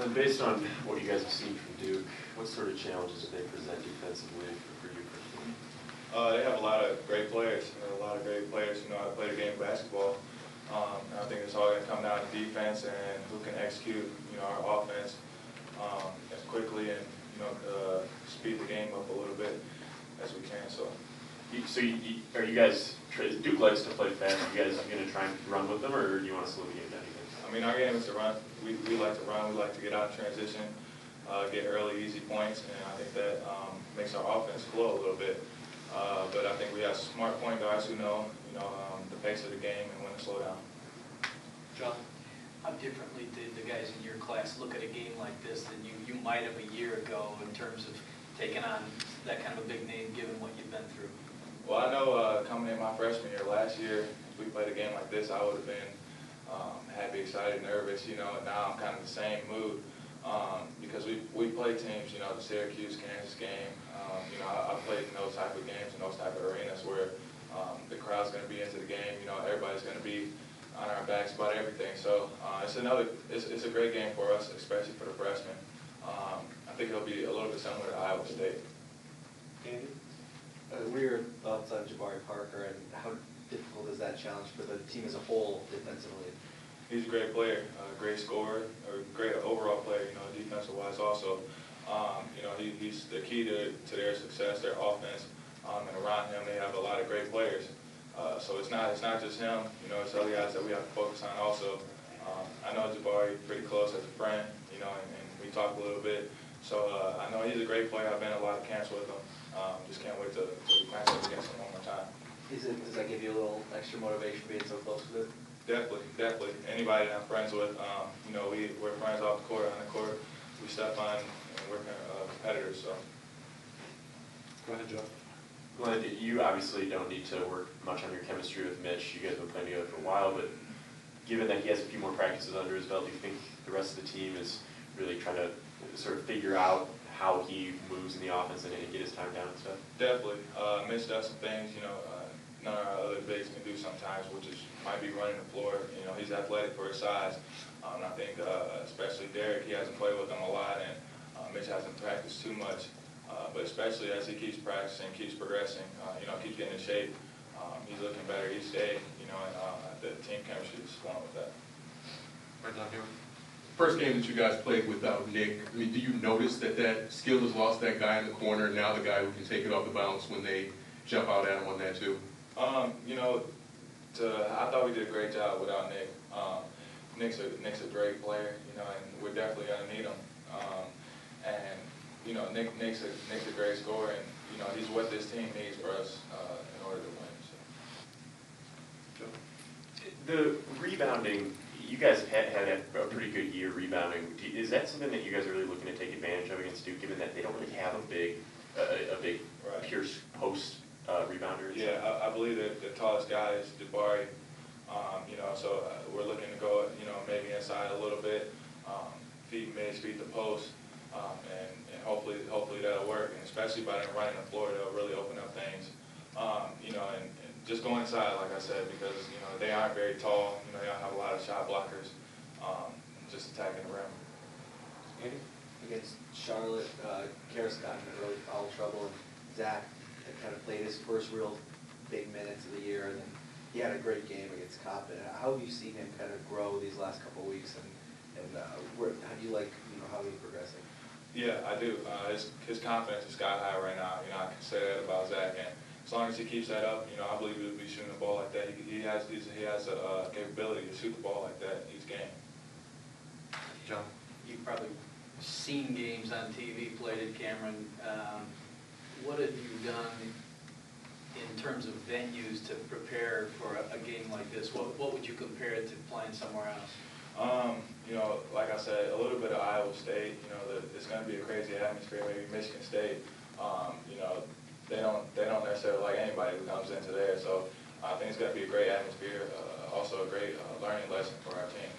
then based on what you guys have seen from Duke, what sort of challenges do they present defensively for you personally? They have a lot of great players. A lot of great players who know how to play the game of basketball. And I think it's all going to come down to defense and who can execute, our offense as quickly and speed the game up a little bit as we can. So are you guys? Duke likes to play fast. Are you guys going to try and run with them, or do you want to slow the game down? I mean, our game is to run. We like to run. We like to get out in transition, get early, easy points, and I think that makes our offense flow a little bit. But I think we have smart point guards who know, the pace of the game and when to slow down. John, how differently did the guys in your class look at a game like this than you might have a year ago in terms of taking on that kind of a big name, given what you've been through? Well, I know coming in my freshman year last year, if we played a game like this, I would have been happy, excited, nervous, and now I'm kind of in the same mood because we play teams, the Syracuse, Kansas game. I played in those type of games and those type of arenas where the crowd's going to be into the game. Everybody's going to be on our backs about everything. So it's a great game for us, especially for the freshmen. I think it'll be a little bit similar to Iowa State. Andy? What are your thoughts on Jabari Parker, and how difficult is that challenge for the team as a whole defensively? He's a great player, great scorer, or great overall player, defensive-wise also. He's the key to their success, their offense, and around him they have a lot of great players. So it's not just him, it's other guys that we have to focus on also. I know Jabari pretty close as a friend, and we talk a little bit. So I know he's a great player. I've been in a lot of camps with him. Just can't wait to match up against him one more time. Does that give you a little extra motivation being so close with it? Definitely. Anybody that I'm friends with, we're friends off the court, on the court. We step on and we're competitors. So. Go ahead, Joe. Glenn, you obviously don't need to work much on your chemistry with Mitch. You guys have been playing together for a while, but given that he has a few more practices under his belt, do you think the rest of the team is really trying to sort of figure out how he moves in the offense and get his time down and stuff? Definitely. Mitch does some things, none of our other bigs can do sometimes, which might be running the floor. He's athletic for his size. I think especially Derek, he hasn't played with him a lot, and Mitch hasn't practiced too much. But especially as he keeps practicing, keeps progressing, keeps getting in shape, he's looking better each day, and the team chemistry is flowing with that. Right down here. First game that you guys played without Nick, I mean, do you notice that skill has lost that guy in the corner, and now the guy who can take it off the bounce when they jump out at him on that too? I thought we did a great job without Nick. Nick's a great player, and we're definitely going to need him. Nick's a great scorer, and he's what this team needs for us in order to win. So. The rebounding, you guys have had a pretty good year rebounding. Is that something that you guys are really looking to take advantage of against Duke, given that they don't really have a big right. pure post rebounder? Yeah, I believe that the tallest guy is Jabari. So we're looking to go, maybe inside a little bit, feed mids, feed the post, and hopefully that'll work. And especially by them running the floor, they'll really open up things. And just go inside, like I said, because they aren't very tall. They don't have a lot of shot blockers. Just attacking the rim. Andy? Against Charlotte, Karras got in early foul trouble, and Zach had kind of played his first real big minutes of the year, and then he had a great game against Coppin. How have you seen him kind of grow these last couple of weeks, and how do you like how he's progressing? Yeah, I do. His confidence is sky high right now. I can say that about Zach, and as long as he keeps that up, I believe he'll be shooting the ball like that. He has a capability to shoot the ball like that each game. John, You've probably seen games on TV, played at Cameron. What have you done in terms of venues to prepare for a game like this? What would you compare it to playing somewhere else? Like I said, a little bit of Iowa State. It's going to be a crazy atmosphere. Maybe Michigan State. They don't necessarily like anybody who comes into there. So I think it's going to be a great atmosphere. Also a great learning lesson for our team.